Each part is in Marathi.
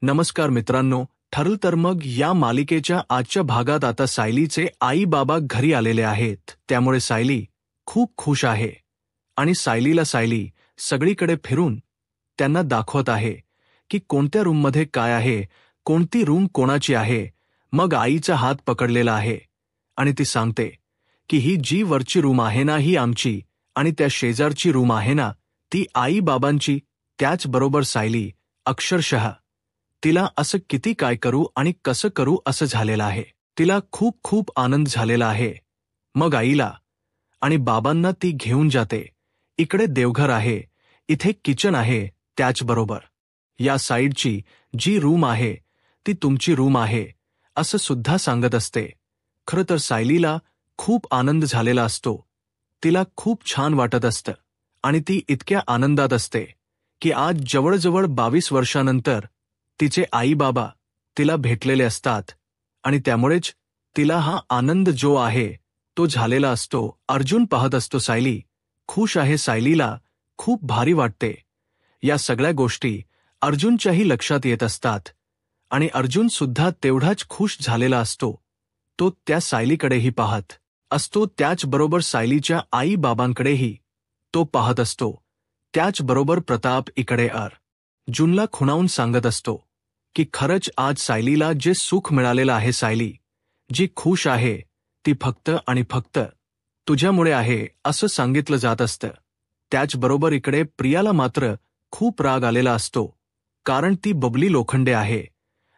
नमस्कार मित्रांनो, ठरलं तर मग या मालिकेच्या आजच्या भागात आता सायलीचे आई बाबा घरी आलेले आहेत। त्यामुळे सायली खूप खुश आहे आणि सायलीला सायली सगळीकडे फिरून त्यांना दाखवत आहे की कोणत्या रूममध्ये काय आहे, कोणती रूम कोणाची आहे। मग आईचा हात पकडलेला आहे आणि ती सांगते की ही जी वरची रूम आहे ना ही आमची आणि त्या शेजारची रूम आहे ना ती आई बाबांची। त्याचबरोबर सायली अक्षरशः तिला असं किती काय करू आणि कसं करू असं झालेलं आहे। तिला खूप खूप आनंद झालेला आहे। मग आईला आणि बाबांना ती घेऊन जाते। इकडे देवघर आहे, इथे किचन आहे, त्याचबरोबर या साईडची जी रूम आहे ती तुमची रूम आहे असं सुद्धा सांगत असते। खरं तर सायलीला खूप आनंद झालेला असतो, तिला खूप छान वाटत असतं आणि ती इतक्या आनंदात असते की आज जवळजवळ 22 वर्षानंतर तिचे आई बाबा तिला भेटलेले असतात आणि त्यामुळेच तिला हा आनंद जो आहे तो झालेला असतो। अर्जुन पाहत असतो सायली खुश आहे, सायलीला खूप भारी वाटते। या सगळ्या गोष्टी अर्जुनच्याही लक्षात येत असतात आणि अर्जुन सुद्धा तेवढाच खुश झालेला असतो। तो त्या सायलीकडेही पाहत असतो, त्याचबरोबर सायलीच्या आई बाबांकडेही तो पाहत असतो। त्याचबरोबर प्रताप इकडे अर्जुनला खुणावून सांगत असतो की खरंच आज सायलीला जे सुख मिळालेलं आहे, सायली जी खुश आहे ती फक्त आणि फक्त तुझ्यामुळे आहे असं सांगितलं जात असतं। त्याचबरोबर इकडे प्रियाला मात्र खूप राग आलेला असतो, कारण ती बबली लोखंडे आहे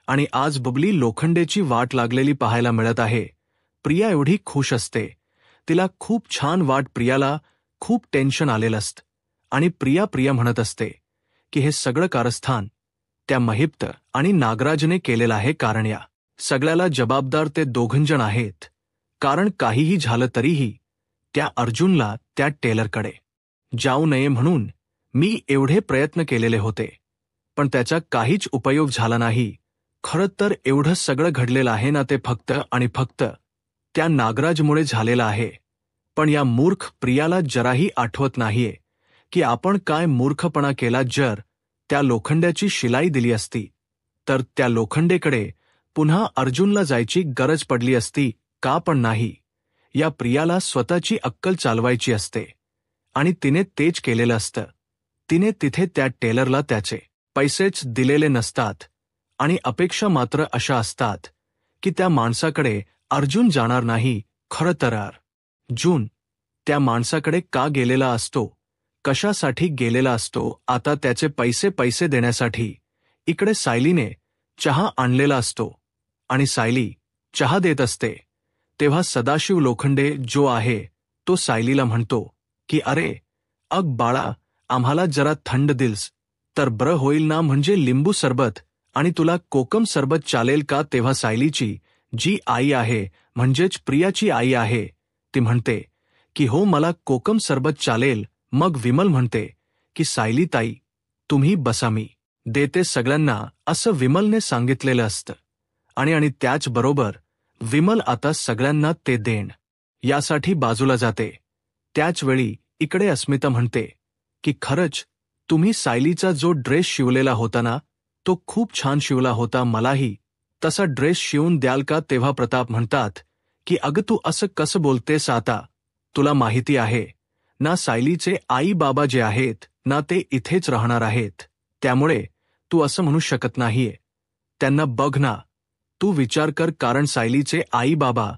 आणि आज बबली लोखंडेची वाट लागलेली पाहायला मिळत आहे। प्रिया एवढी खुश असते, तिला खूप छान वाट, प्रियाला खूप टेन्शन आलेलं असतं आणि प्रिया प्रिया म्हणत असते की हे सगळं कारस्थान त्या महिप्त आणि नागराजने केलेलं आहे, कारण या सगळ्याला जबाबदार ते दोघंजण आहेत। कारण काहीही झालं तरीही त्या अर्जुनला त्या टेलरकडे जाऊ नये म्हणून मी एवढे प्रयत्न केलेले होते, पण त्याचा काहीच उपयोग झाला नाही। खरं तर एवढं सगळं घडलेलं आहे ना ते फक्त आणि फक्त त्या नागराजमुळे झालेलं आहे। पण या मूर्ख प्रियाला जराही आठवत नाहीये की आपण काय मूर्खपणा केला। जर त्या लोखंड्याची शिलाई दिली असती तर त्या लोखंडेकडे पुन्हा अर्जुनला जायची गरज पडली असती का? पण नाही, या प्रियाला स्वतःची अक्कल चालवायची असते आणि तिने तेच केलेलं असतं। तिने तिथे त्या टेलरला त्याचे पैसेच दिलेले नसतात आणि अपेक्षा मात्र अशा असतात की त्या माणसाकडे अर्जुन जाणार नाही। खरं तर अर्जुन त्या माणसाकडे का गेलेला असतो, कशासाठी गेलेला असतो? आता त्याचे पैसे देण्यासाठी। इकडे सायलीने चहा आणलेला असतो आणि सायली चहा देत असते, तेव्हा सदाशिव लोखंडे जो आहे तो सायलीला म्हणतो की अरे अग बाळा, आम्हाला जरा थंड दिल्स तर बरं होईल ना, म्हणजे लिंबू सरबत आणि तुला कोकम सरबत चालेल का? तेव्हा सायलीची जी आई आहे, म्हणजेच प्रियाची आई आहे, ती म्हणते की हो मला कोकम सरबत चालेल। मग विमल म्हणते की सायली ताई तुम्ही बसा, मी देते सगळ्यांना असं विमलने सांगितलेलं असतं आणि त्याचबरोबर विमल आता सगळ्यांना ते देण यासाठी बाजूला जाते। त्याचवेळी इकडे अस्मिता म्हणते की खरंच तुम्ही सायलीचा जो ड्रेस शिवलेला होता ना तो खूप छान शिवला होता, मलाही तसा ड्रेस शिवून द्याल का? तेव्हा प्रताप म्हणतात की अगं तू असं कसं बोलतेस, आता तुला माहिती आहे ना सायलीचे आई बाबा जे आहेत ना ते इथेच राहणार आहेत, त्यामुळे तू असं म्हणू शकत नाहीये। त्यांना बघ ना, तू विचार कर, कारण सायलीचे आई बाबा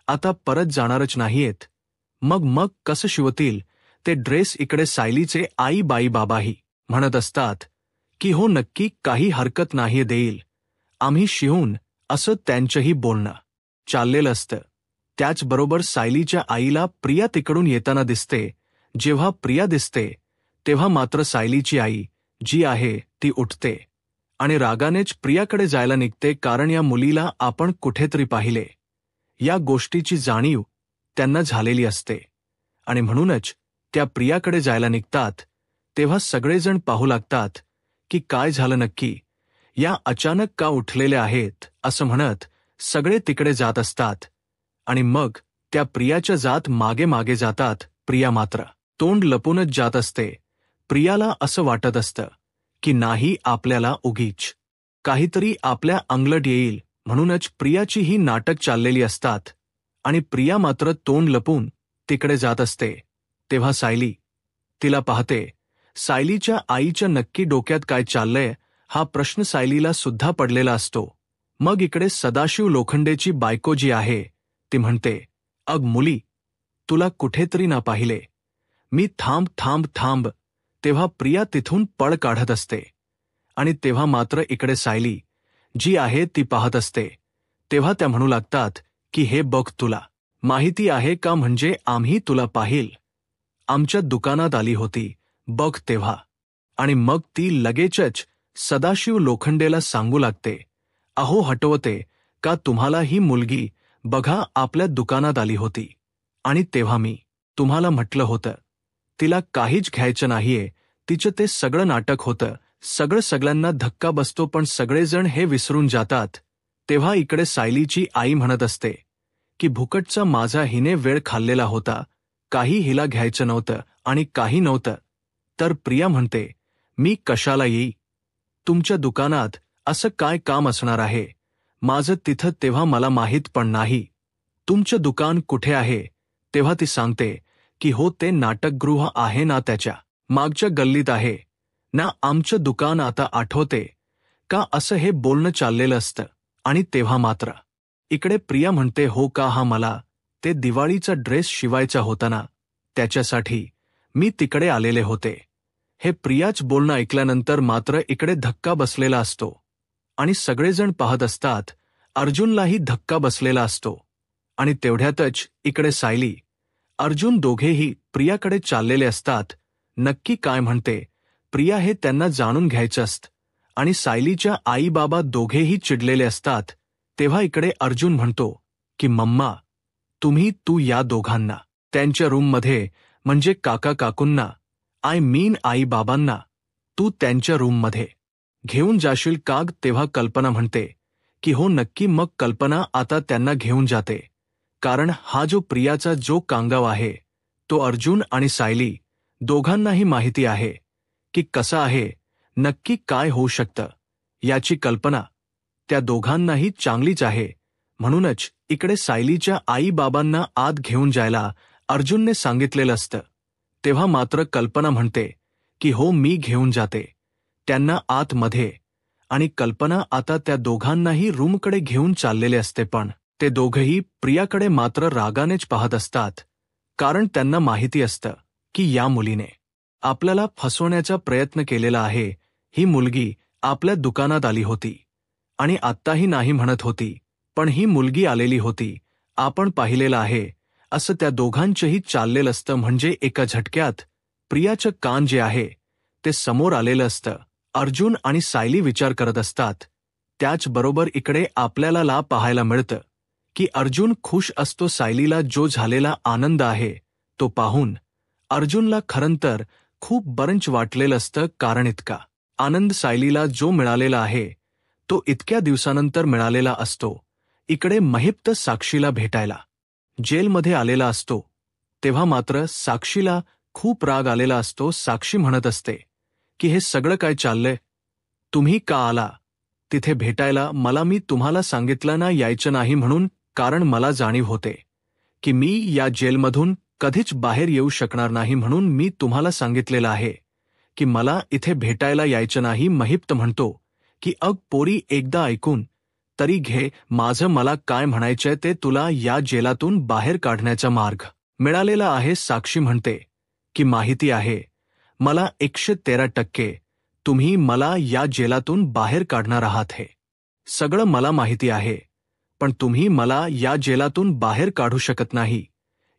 आता परत जाणारच नाहीयेत। मग कसं शिवतील ते ड्रेस? इकडे सायलीचे आई बाबाही म्हणत असतात की हो नक्की, काही हरकत नाहीये, देईल आम्ही शिवून, असं त्यांचंही बोलणं चाललेलं असतं। त्याचबरोबर सायलीच्या आईला प्रिया तिकडून येताना दिसते। जेव्हा प्रिया दिसते तेव्हा मात्र सायलीची आई जी आहे ती उठते आणि रागानेच प्रियाकडे जायला निघते, कारण या मुलीला आपण कुठेतरी पाहिले, या गोष्टीची जाणीव त्यांना झालेली असते आणि म्हणूनच त्या प्रियाकडे जायला निघतात। तेव्हा सगळेजण पाहू लागतात की काय झालं नक्की, या अचानक का उठलेले आहेत असं म्हणत सगळे तिकडे जात असतात आणि मग त्या प्रियाच्या जात मागे मागे जातात। प्रिया मात्र तोंड लपूनच जात असते। प्रियाला असं वाटत असतं की नाही, आपल्याला उगीच काहीतरी आपल्या अंगलट येईल म्हणूनच प्रियाची ही नाटक चाललेली असतात आणि प्रिया मात्र तोंड लपून तिकडे जात असते. तेव्हा सायली तिला पाहते. सायलीच्या आईच्या नक्की डोक्यात काय चाललंय हा प्रश्न सायलीला सुद्धा पडलेला असतो. मग इकडे सदाशिव लोखंडेची बायको जी आहे ती म्हणते, अग मुली, तुला कुठेतरी ना पाहिले मी. थांब थांब थांब. तेव्हा प्रिया तिथून पळ काढत असते आणि तेव्हा मात्र इकडे सायली जी आहे ती पाहत असते. तेव्हा त्या म्हणू लागतात की हे बघ, तुला माहिती आहे का, म्हणजे आम्ही तुला पाहिल. आमच्या दुकानात आली होती बघ तेव्हा. आणि मग ती लगेचच सदाशिव लोखंडेला सांगू लागते, अहो हटवते का तुम्हाला ही मुलगी बघा आपल्या दुकानात आली होती आणि तेव्हा मी तुम्हाला म्हटलं होतं तिला काहीच घ्यायचं नाहीये. तिचं ते सगळं नाटक होतं. सगळ्यांना धक्का बसतो पण सगळेजण हे विसरून जातात. तेव्हा इकडे सायलीची आई म्हणत असते की भुकटचा माझा हिने वेळ खाल्लेला होता, काही हिला घ्यायचं नव्हतं आणि काही नव्हतं. तर प्रिया म्हणते, मी कशाला येई तुमच्या दुकानात, असं काय काम असणार आहे माझं तिथं. तेव्हा मला माहीत पण नाही तुमचं दुकान कुठे आहे. तेव्हा ती सांगते की हो, ते नाटकगृह आहे ना त्याच्या मागच्या गल्लीत आहे ना आमचं दुकान. आता आठवते का, असं हे बोलणं चाललेलं असतं. आणि तेव्हा मात्र इकडे प्रिया म्हणते, हो का, हा मला ते दिवाळीचा ड्रेस शिवायचा होता ना, त्याच्यासाठी मी तिकडे आलेले होते. हे प्रियाच बोलणं ऐकल्यानंतर मात्र इकडे धक्का बसलेला असतो आणि सगळेजण पाहत असतात. अर्जुनलाही धक्का बसलेला असतो आणि तेवढ्यातच इकडे सायली अर्जुन दोघेही प्रियाकडे चाललेले असतात. नक्की काय म्हणते प्रिया हे त्यांना जाणून घ्यायचं असतं आणि सायलीच्या आई बाबा दोघेही चिडलेले असतात. तेव्हा इकडे अर्जुन म्हणतो की मम्मा, तू या दोघांना त्यांच्या रूममध्ये, म्हणजे काका काकूंना, आय मीन आई बाबांना, तू त्यांच्या रूममध्ये घेऊन जाशील का. तेव्हा कल्पना म्हणते की हो नक्की. मग कल्पना आता त्यांना घेऊन जाते, कारण हा जो प्रियाचा जो कांगाव आहे तो अर्जुन आणि सायली दोघांनाही माहिती आहे की कसा आहे, नक्की काय होऊ शकतं याची कल्पना त्या दोघांनाही चांगलीच आहे. म्हणूनच इकडे सायलीच्या आई बाबांना आत घेऊन जायला अर्जुनने सांगितलेलं असतं. तेव्हा मात्र कल्पना म्हणते की हो, मी घेऊन जाते त्यांना आतमध्ये. आणि कल्पना आता त्या दोघांनाही रूमकडे घेऊन चाललेले असते. पण ते दोघंही प्रियाकडे मात्र रागानेच पाहत असतात, कारण त्यांना माहिती असतं की या मुलीने आपल्याला फसवण्याचा प्रयत्न केलेला आहे. ही मुलगी आपल्या दुकानात आली होती आणि आत्ताही नाही म्हणत होती, पण ही मुलगी आलेली होती, आपण पाहिलेलं आहे, असं त्या दोघांचंही चाललेलं असतं. म्हणजे एका झटक्यात प्रियाचं कान जे आहे ते समोर आलेलं असतं. अर्जुन आणि सायली विचार करत असतात. त्याचबरोबर इकडे आपल्याला ला पाहायला मिळतं की अर्जुन खुश असतो. सायलीला जो झालेला आनंद आहे तो पाहून अर्जुनला खरंतर खूप बरंच वाटलेलं असतं, कारण इतका आनंद सायलीला जो मिळालेला आहे तो इतक्या दिवसानंतर मिळालेला असतो. इकडे महिप्त साक्षीला भेटायला जेलमध्ये आलेला असतो. तेव्हा मात्र साक्षीला खूप राग आलेला असतो. साक्षी म्हणत असते की हे सगळं काय चाललंय, तुम्ही का आला तिथे भेटायला. मी तुम्हाला सांगितलं ना यायचं नाही म्हणून, कारण मला जाणीव होते की मी या जेलमधून कधीच बाहेर येऊ शकणार नाही, म्हणून मी तुम्हाला सांगितलेलं आहे की मला इथे भेटायला यायचं नाही. महिप्त म्हणतो की अग पोरी, एकदा ऐकून तरी घे माझं, मला काय म्हणायचंय ते. तुला या जेलातून बाहेर काढण्याचा मार्ग मिळालेला आहे. साक्षी म्हणते की माहिती आहे मला, 113% तुम्ही मला या जेलातून बाहेर काढणार आहात, हे सगळं मला माहिती आहे. पण तुम्ही मला या जेलातून बाहेर काढू शकत नाही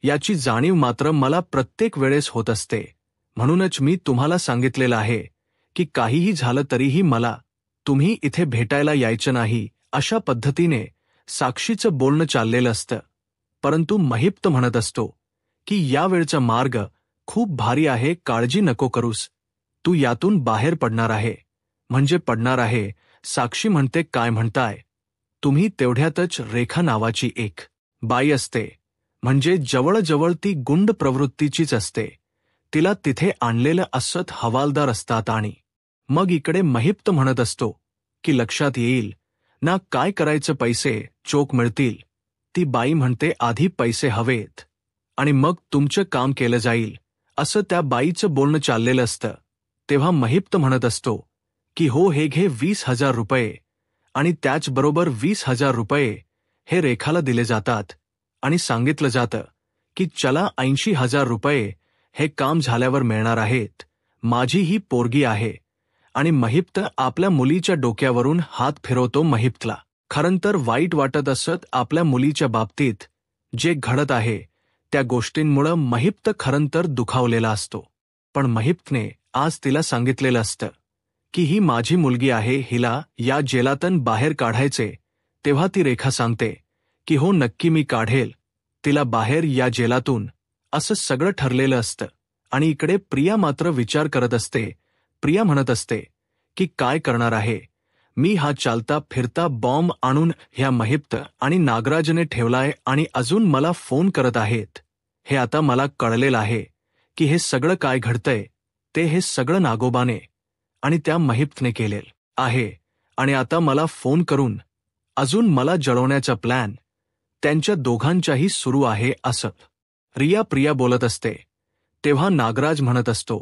याची जाणीव मात्र मला प्रत्येक वेळेस होत असते. म्हणूनच मी तुम्हाला सांगितलेलं आहे की काहीही झालं तरीही मला तुम्ही इथे भेटायला यायचं नाही. अशा पद्धतीने साक्षीचं बोलणं चाललेलं असतं. परंतु महिप्त म्हणत असतो की यावेळचा मार्ग खूप भारी आहे, काळजी नको करूस, तू यातून बाहेर पडणार आहे, म्हणजे पडणार आहे. साक्षी म्हणते, काय म्हणताय तुम्ही. तेवढ्यातच रेखा नावाची एक बाई असते, म्हणजे जवळजवळ ती गुंड प्रवृत्तीचीच असते. तिला तिथे आणलेलं असत हवालदार असतात. आणि मग इकडे महिप्त म्हणत असतो की लक्षात येईल ना काय करायचं, पैसे चोख मिळतील. ती बाई म्हणते आधी पैसे हवेत आणि मग तुमचं काम केलं जाईल, असं त्या बाईचं बोलणं चाललेलं असतं. तेव्हा महिप्त म्हणत असतो की हो, हे घे 20,000 रुपये, आणि त्याचबरोबर 20,000 रुपये हे रेखाला दिले जातात आणि सांगितलं जातं की चला 80,000 रुपये हे काम झाल्यावर मिळणार आहेत. माझी ही पोरगी आहे. आणि महिप्त आपल्या मुलीच्या डोक्यावरून हात फिरवतो. महिप्तला खरं तर वाईट वाटत असत आपल्या मुलीच्या बाबतीत. जे घडत आहे त्या गोष्टींमुळं महिप्त खरं तर दुखावलेला असतो. पण महिप्तने आज तिला सांगितलेलं असतं की ही माझी मुलगी आहे, हिला या जेलातून बाहेर काढायचे. तेव्हा ती रेखा सांगते की हो, नक्की मी काढेल तिला बाहेर या जेलातून. असं सगळं ठरलेलं असतं. आणि इकडे प्रिया मात्र विचार करत असते. प्रिया म्हणत असते की काय करणार आहे मी, हा चालता फिरता बॉम्ब आणून ह्या महिप्त आणि नागराजने ठेवलाय आणि अजून मला फोन करत आहेत. हे आता मला कळलेलं आहे की हे सगळं काय घडतंय ते हे सगळं नागोबाने आणि त्या महिप्तने केलेलं आहे. आणि आता मला फोन करून अजून मला जळवण्याचा प्लॅन त्यांच्या दोघांच्याही सुरू आहे, असं प्रिया बोलत असते. तेव्हा नागराज म्हणत असतो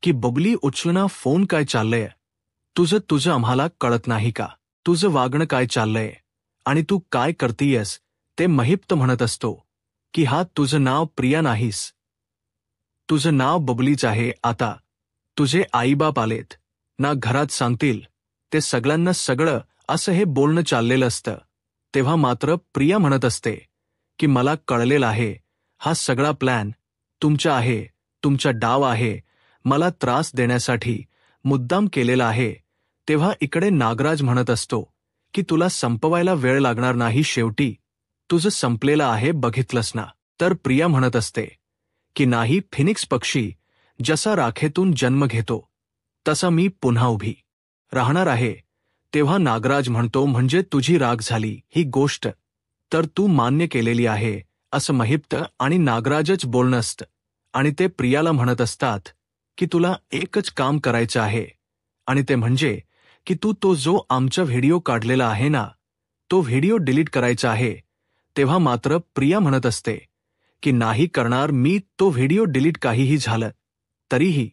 की बबली, उचलना फोन, काय चाललंय तुझं आम्हाला कळत नाही का? तुझं वागणं काय चाललंय आणि तू काय करतीयस ते? महिप्त म्हणत असतो की हा, तुझं नाव प्रिया नाहीस, तुझं नाव बबलीच आहे. आता तुझे आईबाप आलेत ना, घरात सांगतील ते सगळ्यांना सगळं, असं हे बोलणं चाललेलं असतं. तेव्हा मात्र प्रिया म्हणत असते की मला कळलेलं आहे, हा सगळा प्लॅन तुमचा आहे, तुमचा डाव आहे, मला त्रास देण्यासाठी मुद्दाम केलेला आहे. तेव्हा इकडे नागराज म्हणत असतो की तुला संपवायला वेळ लागणार नाही, शेवटी तुझं संपलेलं आहे, बघितलंस ना. तर प्रिया म्हणत असते की नाही, फिनिक्स पक्षी जसा राखेतून जन्म घेतो तसा मी पुन्हा उभी राहणार आहे. तेव्हा नागराज म्हणतो म्हणजे तुझी राग झाली ही गोष्ट तर तू मान्य केलेली आहे, असं महिप्त आणि नागराजच बोलणं असतं. आणि ते प्रियाला म्हणत असतात की तुला एकच काम करायचं आहे आणि ते म्हणजे की तू तो जो आमचा व्हिडिओ काढलेला आहे ना, तो व्हिडिओ डिलीट करायचा आहे. तेव्हा मात्र प्रिया म्हणत असते की नाही करणार मी तो व्हिडिओ डिलीट, काहीही झालं तरीही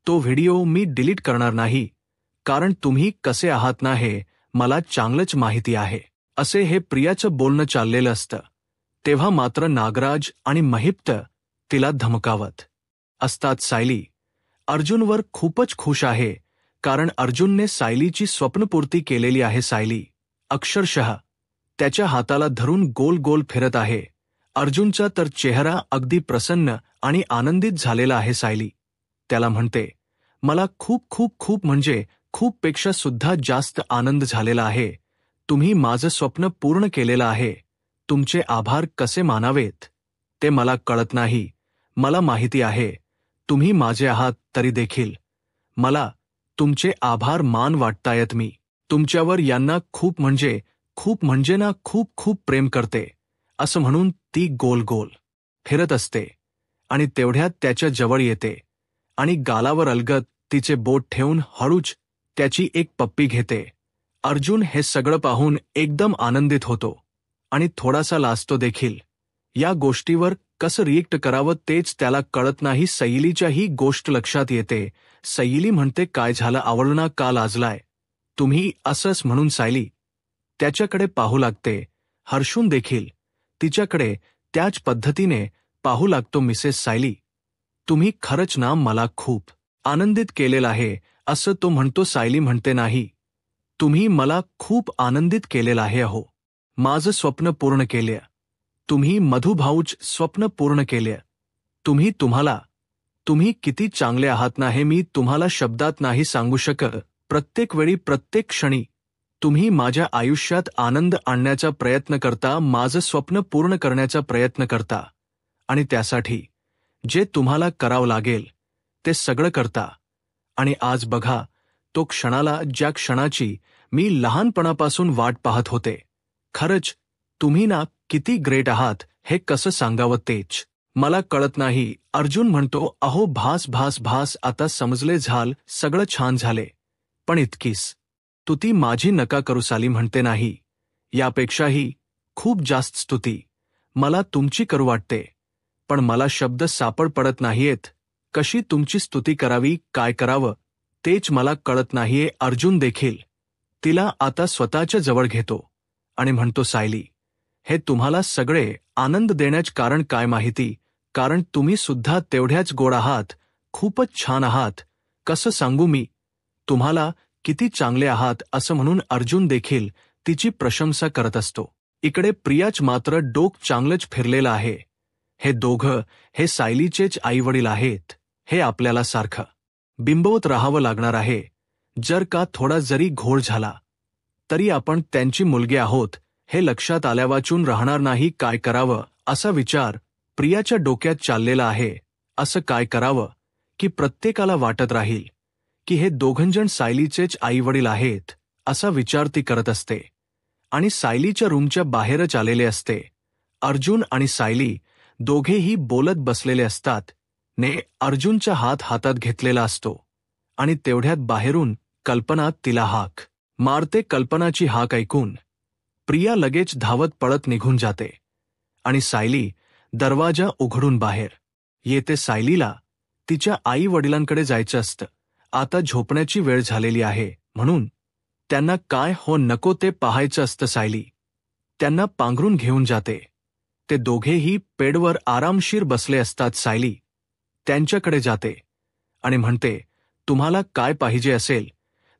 तो व्हिडिओ मी डिलीट करणार नाही, कारण तुम्ही कसे आहात ना हे मला चांगलंच माहिती आहे, असे हे प्रियाचं बोलणं चाललेलं असतं. तेव्हा मात्र नागराज आणि महिप्त तिला धमकावत असतात. सायली अर्जुनवर खूपच खुश आहे, कारण अर्जुनने सायलीची स्वप्नपूर्ती केलेली आहे. सायली अक्षरशः त्याच्या हाताला धरून गोल गोल फिरत आहे. अर्जुनचा तर चेहरा अगदी प्रसन्न आणि आनंदित झालेला आहे. सायली त्याला म्हणते, मला खूप खूप खूप म्हणजे खूप पेक्षा सुद्धा जास्त आनंद झालेला आहे. तुम्ही माझं स्वप्न पूर्ण केलेलं आहे. तुमचे आभार कसे मानावेत ते मला कळत नाही. मला माहिती आहे तुम्ही माझे आहात, तरी देखील मला तुमचे आभार मान वाटतायत. मी तुमच्यावर यांना खूप म्हणजे ना खूप खूप प्रेम करते, असं म्हणून ती गोल गोल फिरत असते आणि तेवढ्यात त्याच्या जवळ येते आणि गालावर अलगद तिचे बोट ठेवून हळूच त्याची एक पप्पी घेते. अर्जुन हे सगळं पाहून एकदम आनंदित होतो आणि थोडासा लाजतो देखील. या गोष्टीवर कसं रिएक्ट करावं तेच त्याला कळत नाही. सैलीच्या ही गोष्ट लक्षात येते. सैली म्हणते, काय झालं, आवडलं का लाजलाय तुम्ही, असंच म्हणून सायली त्याच्याकडे पाहू लागते. हर्षून देखील तिच्याकडे त्याच पद्धतीने पाहू लागतो. मिसेस सायली, तुम्ही खरंच ना मला खूप आनंदित केलेलं आहे, असं तो म्हणतो. सायली म्हणते, नाही, तुम्ही मला खूप आनंदित केलेलं आहे. अहो, माझं स्वप्न पूर्ण केले तुम्ही, मधुभाऊच स्वप्न पूर्ण केले तुम्ही. तुम्ही किती चांगले आहात ना हे मी तुम्हाला शब्दात नाही सांगू शकत. प्रत्येक वेळी, प्रत्येक क्षणी तुम्ही माझ्या आयुष्यात आनंद आणण्याचा प्रयत्न करता, माझं स्वप्न पूर्ण करण्याचा प्रयत्न करता आणि त्यासाठी जे तुम्हाला करावं लागेल ते सगळं करता. आणि आज बघा तो क्षणाला, ज्या क्षणाची मी लहानपणापासून वाट पाहत होते. खरंच तुम्ही ना किती ग्रेट आहात हे कसं सांगावं तेच मला कळत नाही. अर्जुन म्हणतो, अहो भास, आता समजले, सगळं छान झाले, पण इतकीच स्तुती माझी नका करू साली म्हणते नाही. यापेक्षाही खूप जास्त स्तुती मला तुमची करू वाटते. पण मला शब्द सापड पडत नाहीयेत. कशी तुमची स्तुती करावी, काय करावं तेच मला कळत नाहीये. अर्जुन देखील तिला आता स्वतःच्या जवळ घेतो आणि म्हणतो, सायली, हे तुम्हाला सगळे आनंद देण्याचे कारण काय माहिती? कारण तुम्ही सुद्धा तेवढ्याच गोड आहात, खूपच छान आहात. कसं सांगू मी तुम्हाला किती चांगले आहात? असं म्हणून अर्जुन देखील तिची प्रशंसा करत असतो. इकडे प्रियाच मात्र डोक चांगलंच फिरलेलं आहे. हे दोघं हे सायलीचेच आईवडील आहेत हे आपल्याला सारखं बिंबवत राहावं लागणार आहे. जर का थोडा जरी घोळ झाला तरी आपण त्यांची मुलगी आहोत हे लक्षात आल्यावाचून राहणार नाही. काय करावं असा विचार प्रियाच्या डोक्यात चाललेला आहे. असं काय करावं की प्रत्येकाला वाटत राहील की हे दोघंजण सायलीचेच आईवडील आहेत असा विचार ती करत असते. आणि सायलीच्या रूमच्या बाहेरच आलेले असते. अर्जुन आणि सायली दोघेही बोलत बसलेले असतात. ने अर्जुनचा हात हातात घेतलेला असतो आणि तेवढ्यात बाहेरून कल्पना तिला हाक मारते. कल्पनाची हाक ऐकून प्रिया लगेच धावत पळत निघून जाते आणि सायली दरवाजा उघडून बाहेर येते. सायलीला तिच्या आई वडिलांकडे जायचं असतं. आता झोपण्याची वेळ झालेली आहे म्हणून त्यांना काय हो नको ते पाहायचं असतं. सायली त्यांना पांघरून घेऊन जाते. ते दोघेही पेडवर आरामशीर बसले असतात. सायली त्यांच्याकडे जाते आणि म्हणते, तुम्हाला काय पाहिजे असेल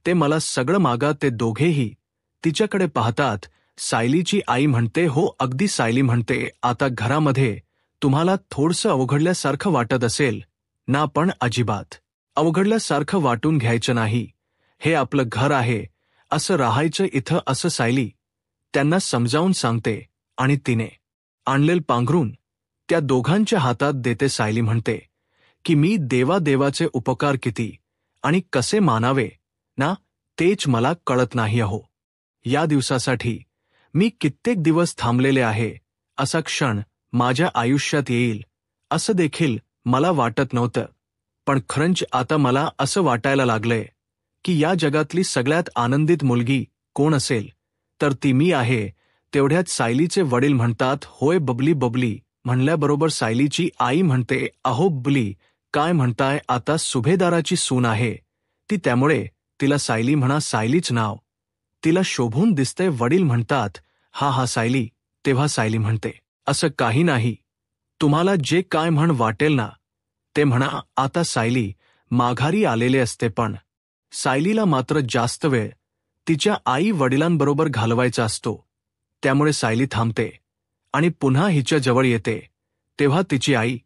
ते मला सगळं मागा. ते दोघेही तिच्याकडे पाहतात. सायलीची आई म्हणते, हो अगदी. सायली म्हणते, आता घरामध्ये तुम्हाला थोडंसं अवघडल्यासारखं वाटत असेल ना, पण अजिबात अवघडल्यासारखं वाटून घ्यायचं नाही. हे आपलं घर आहे, असं राहायचं इथं असं सायली त्यांना समजावून सांगते आणि तिने आणलेल पांघरून त्या दोघांच्या हातात देते. सायली म्हणते की मी देवादेवाचे उपकार किती आणि कसे मानावे ना तेच मला कळत नाही अहो. या दिवसासाठी मी कित्येक दिवस थांबलेले आहे. असा क्षण माझ्या आयुष्यात येईल असं देखील मला वाटत नव्हतं. पण खरंच आता मला असं वाटायला लागलंय की या जगातली सगळ्यात आनंदित मुलगी कोण असेल तर ती मी आहे. तेवढ्यात सायलीचे वडील म्हणतात, होय बबली. बबली म्हणल्याबरोबर सायलीची आई म्हणते, अहो बबली काय म्हणताय, आता सुभेदाराची सून आहे ती, त्यामुळे तिला सायली म्हणा. सायलीच नाव तिला शोभून दिसते. वडील म्हणतात, हा हा सायली. तेव्हा सायली म्हणते, असं काही नाही, तुम्हाला जे काय म्हण वाटेल ना ते म्हणा. आता सायली माघारी आलेले असते पण सायलीला मात्र जास्त वेळ तिच्या आई वडिलांबरोबर घालवायचा असतो. त्यामुळे सायली थांबते आणि पुन्हा हिच्या जवळ येते. तेव्हा तिची आई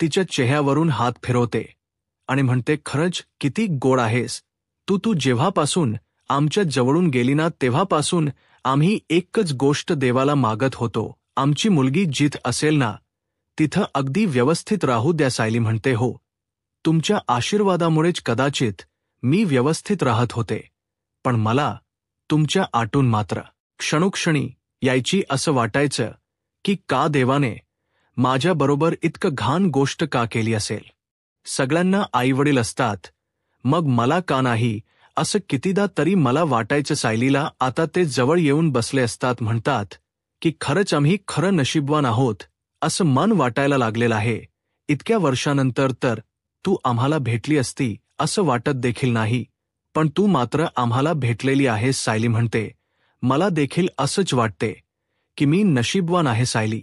तिच्या चेहऱ्यावरून हात फिरवते आणि म्हणते, खरंच किती गोड आहेस तू. तू जेव्हापासून आमच्या जवळून गेली ना तेव्हापासून आम्ही एकच गोष्ट देवाला मागत होतो, आमची मुलगी जिथ असेल ना तिथं अगदी व्यवस्थित राहू द्या. सायली म्हणते, हो तुमच्या आशीर्वादामुळेच कदाचित मी व्यवस्थित राहत होते. पण मला तुमच्या आटून मात्र क्षणोक्षणी यायची असं वाटायचं की का देवाने माझ्याबरोबर इतकं घाण गोष्ट का केली असेल. सगळ्यांना आईवडील असतात, मग मला का नाही असं कितीदा तरी मला वाटायचं. सायलीला आता ते जवळ येऊन बसले असतात. म्हणतात की खरंच आम्ही खरं नशीबवान आहोत असं मन वाटायला लागलेलं आहे. इतक्या वर्षानंतर तर तू आम्हाला भेटली असती असं वाटत देखील नाही, पण तू मात्र आम्हाला भेटलेली आहेस. सायली म्हणते, मला देखील असंच वाटते की मी नशीबवान आहे. सायली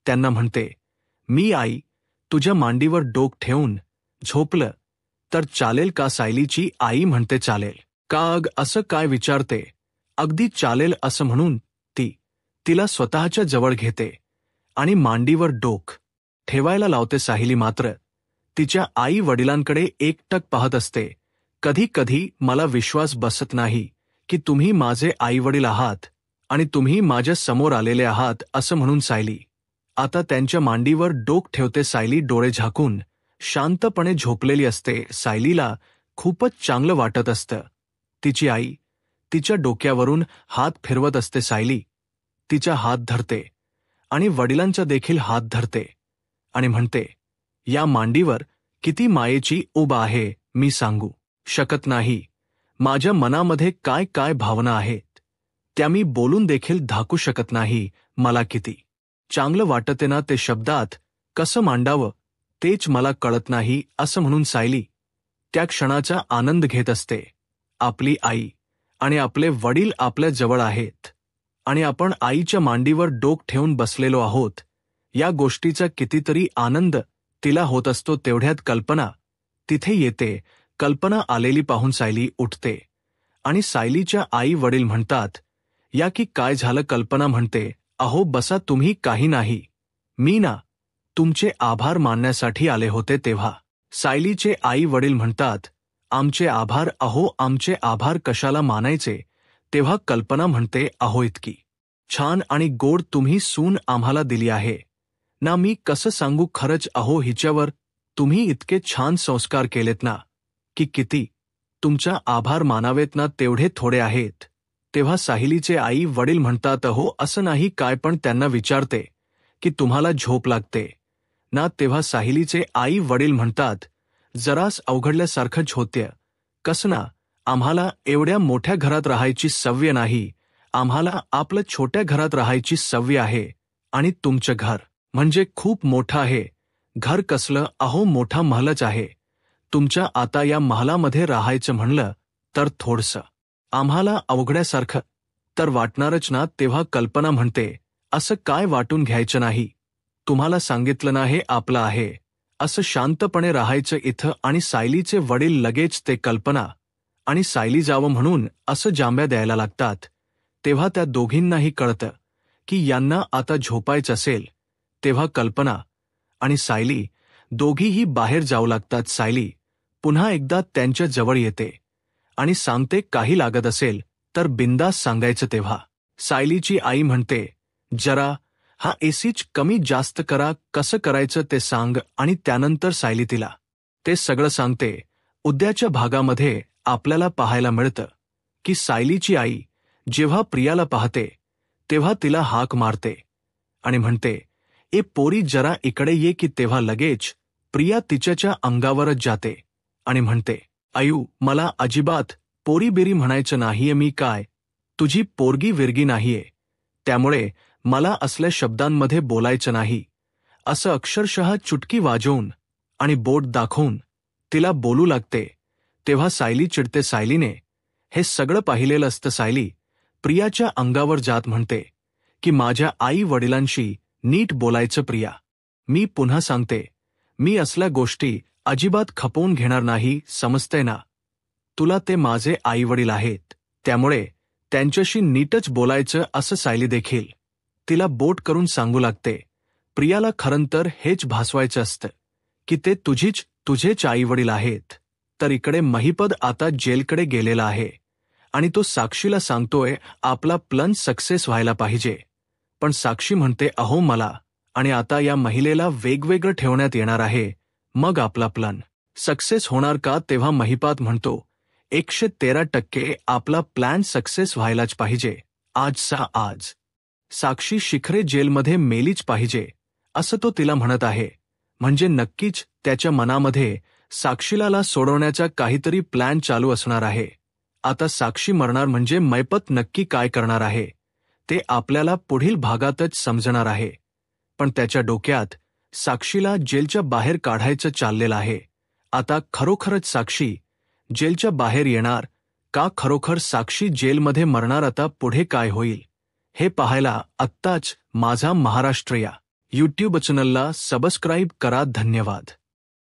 त्यांना म्हणते, मी आई तुझ्या मांडीवर डोक ठेवून झोपलं तर चालेल का? सायलीची आई म्हणते, चालेल काग असं काय विचारते. अगदी चालेल असं म्हणून ती तिला स्वतःच्या जवळ घेते आणि मांडीवर डोक ठेवायला लावते. सायली मात्र तिच्या आई वडिलांकडे एकटक पाहत असते. कधी कधी मला विश्वास बसत नाही की तुम्ही माझे आईवडील आहात आणि तुम्ही माझ्या समोर आलेले आहात असं म्हणून सायली आता त्यांच्या मांडीवर डोक ठेवते. सायली डोळे झाकून शांतपणे झोपलेली असते. सायलीला खूपच चांगलं वाटत असतं. तिची आई तिच्या डोक्यावरून हात फिरवत असते. सायली तिचा हात धरते आणि वडिलांचा देखील हात धरते आणि म्हणते, या मांडीवर किती मायेची ऊब आहे मी सांगू शकत नाही. माझ्या मनामध्ये काय काय भावना आहेत त्या मी बोलून देखील दाखवू शकत नाही. मला किती चांगलं वाटते ना ते शब्दात कसं मांडावं तेच मला कळत नाही असं म्हणून सायली त्या क्षणाचा आनंद घेत असते. आपली आई आणि आपले वडील आपल्या जवळ आहेत आणि आपण आईच्या मांडीवर डोक ठेवून बसलेलो आहोत या गोष्टीचा कितीतरी आनंद तिला होत असतो. तेवढ्यात कल्पना तिथे येते. कल्पना आलेली पाहून सायली उठते आणि सायलीच्या आई वडील म्हणतात, या की काय झालं. कल्पना म्हणते, अहो बसा तुम्ही. काही नाही, मी ना तुमचे आभार मानण्यासाठी आले होते. तेव्हा सायलीचे आई वडील म्हणतात, आमचे आभार. अहो आमचे आभार कशाला मानायचे. तेव्हा कल्पना म्हणते, अहो इतकी छान आणि गोड तुम्ही सून आम्हाला दिली आहे ना, मी कसं सांगू खरंच. अहो हिच्यावर तुम्ही इतके छान संस्कार केलेत ना की किती तुमचा आभार मानावेत ना तेवढे थोडे आहेत. तेव्हा सायलीचे आई वडील म्हणतात, अहो असं नाही काय. पण त्यांना विचारते की तुम्हाला झोप लागते ना. तेव्हा सायलीचे आई वडील म्हणतात, जरास अवघडल्यासारखंच होत्य. कसं ना, आम्हाला एवढ्या मोठ्या घरात राहायची सवय नाही. आम्हाला आपलं छोट्या घरात राहायची सवय आहे आणि तुमचं घर म्हणजे खूप मोठं आहे. घर कसलं. अहो मोठा महलच आहे तुमच्या. आता या महालामध्ये राहायचं म्हणलं तर थोडंसं आम्हाला अवघड्यासारखं तर वाटणारच ना. तेव्हा कल्पना म्हणते, असं काय वाटून घ्यायचं नाही. तुम्हाला सांगितलं ना हे आपलं आहे. असं शांतपणे राहायचं इथं. आणि सायलीचे वडील लगेच ते कल्पना आणि सायली जावं म्हणून असं जांभ्या द्यायला लागतात. तेव्हा त्या दोघींनाही कळतं की यांना आता झोपायचं असेल. तेव्हा कल्पना आणि सायली दोघीही बाहेर जाऊ लागतात. सायली पुन्हा एकदा त्यांच्या जवळ येते आणि सांगते, काही लागत असेल तर बिंदास सांगायचं. तेव्हा सायलीची आई म्हणते, जरा हा एसीच कमी जास्त करा. कसं करायचं ते सांग. आणि त्यानंतर सायली तिला ते सगळं सांगते. उद्याच्या भागामध्ये आपल्याला पाहायला मिळतं की सायलीची आई जेव्हा प्रियाला पाहते तेव्हा तिला हाक मारते आणि म्हणते, ए पोरी जरा इकडे ये. की तेव्हा लगेच प्रिया तिच्याच्या अंगावरच जाते आणि म्हणते, आयु मला अजिबात पोरी बिरी म्हणायचं नाहीये. मी काय तुझी पोरगी विरगी नाहीये. त्यामुळे मला असल्या शब्दांमध्ये बोलायचं नाही. असं अक्षरशः चुटकी वाजवून आणि बोट दाखवून तिला बोलू लागते. तेव्हा सायली चिडते. सायलीने हे सगळं पाहिलेलं असतं. सायली प्रियाच्या अंगावर जात म्हणते की माझ्या आई वडिलांशी नीट बोलायचं प्रिया. मी पुन्हा सांगते, मी असल्या गोष्टी अजिबात खपवून घेणार नाही. समजतंय ना तुला. ते माझे आई वडील आहेत त्यामुळे त्यांच्याशी नीटच बोलायचं. असं सायली देखील तिला बोट करून सांगू लागते. प्रियाला खरं तर हेच भासवायचं असतं की ते तुझेच आई वडील आहेत. तर इकडे महिपद आता जेलकडे गेलेला आहे आणि तो साक्षीला सांगतोय आपला प्लन सक्सेस व्हायला पाहिजे. पण साक्षी म्हणते, अहो मला आणि आता या महिलेला वेगवेगळं ठेवण्यात येणार आहे. मग आपला प्लन सक्सेस होणार का. तेव्हा महिपात म्हणतो, 113% आपला प्लॅन सक्सेस व्हायलाच पाहिजे. आजचा आज साक्षी शिखरे जेलमध्ये मेलीच पाहिजे असं तो तिला म्हणत आहे. म्हणजे नक्कीच त्याच्या मनामध्ये साक्षीला सोडवण्याचा काहीतरी प्लॅन चालू असणार आहे. आता साक्षी मरणार म्हणजे मैपत नक्की काय करणार आहे ते आपल्याला पुढील भागातच समजणार आहे. पण त्याच्या डोक्यात साक्षीला जेलच्या बाहेर काढायचं चाललेलं आहे. आता खरोखरच साक्षी जेलच्या बाहेर येणार का. खरोखर साक्षी जेलमध्ये मरणार. आता पुढे काय होईल हे पाहायला आत्ताच माझा महाराष्ट्र या यूट्यूब चॅनलला सबस्क्राईब करा. धन्यवाद.